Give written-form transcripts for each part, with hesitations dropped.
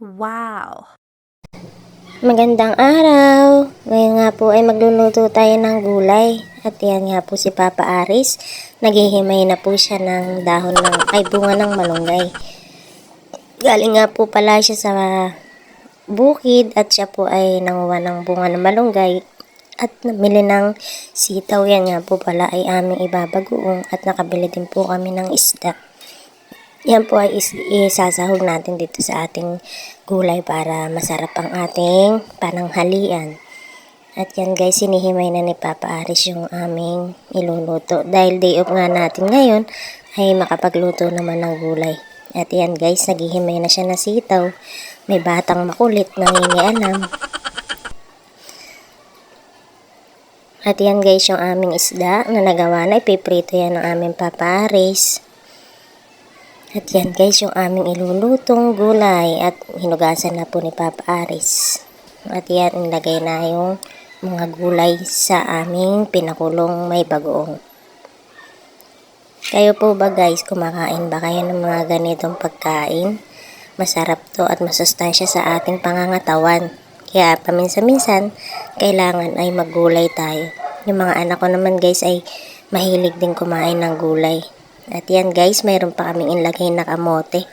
Wow! Magandang araw! Ngayon nga po ay magluluto tayo ng gulay. At yan nga po si Papa Aris. Naghihimay na po siya ng dahon bunga ng malunggay. Galing nga po pala siya sa bukid at siya po ay nanguha ng bunga ng malunggay. At namili ng sitaw. Yan nga po pala ay aming ibabagoong at nakabili din po kami ng isda. Yan po ay isasahog natin dito sa ating gulay para masarap ang ating pananghalian. At yan guys, sinihimay na ni Papa Aris yung aming iluluto. Dahil day off nga natin ngayon, ay makapagluto naman ng gulay. At yan guys, naghihimay na siya na sitaw. May batang makulit, nangingialam. At yan guys, yung aming isda na nagawa na, ipiprito yan ng aming Papa Aris. At yan guys, yung aming ilulutong gulay at hinugasan na po ni Papa Aris. At yan, ilagay na yung mga gulay sa aming pinakulong may bagoong. Kayo po ba guys, kumakain ba kayo ng mga ganitong pagkain? Masarap to at masustansya sa ating pangangatawan. Kaya paminsan-minsan, kailangan ay maggulay tayo. Yung mga anak ko naman guys ay mahilig din kumain ng gulay. At yan guys, mayroon pa kaming inlagay na kamote.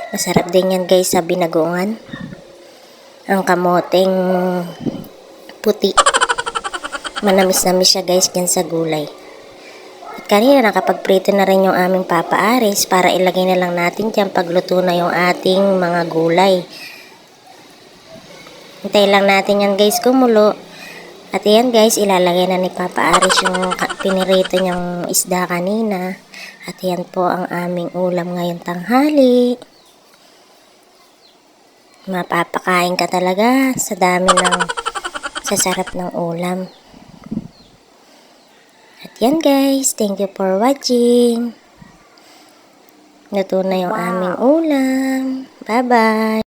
Masarap din yan guys sa binagoongan. Ang kamoteng puti. Manamis-namis siya guys dyan sa gulay. At kanina nakapagprito na rin yung aming Papa Aris para ilagay na lang natin dyan pagluto na yung ating mga gulay. Hintay lang natin yan guys kumulo. At yan guys, ilalagay na ni Papa Aris yung pinirito niyang isda kanina. At yan po ang aming ulam ngayong tanghali. Mapapakain ka talaga sa dami sa sarap ng ulam. At yan guys, thank you for watching. Luto na yung aming ulam. Bye-bye!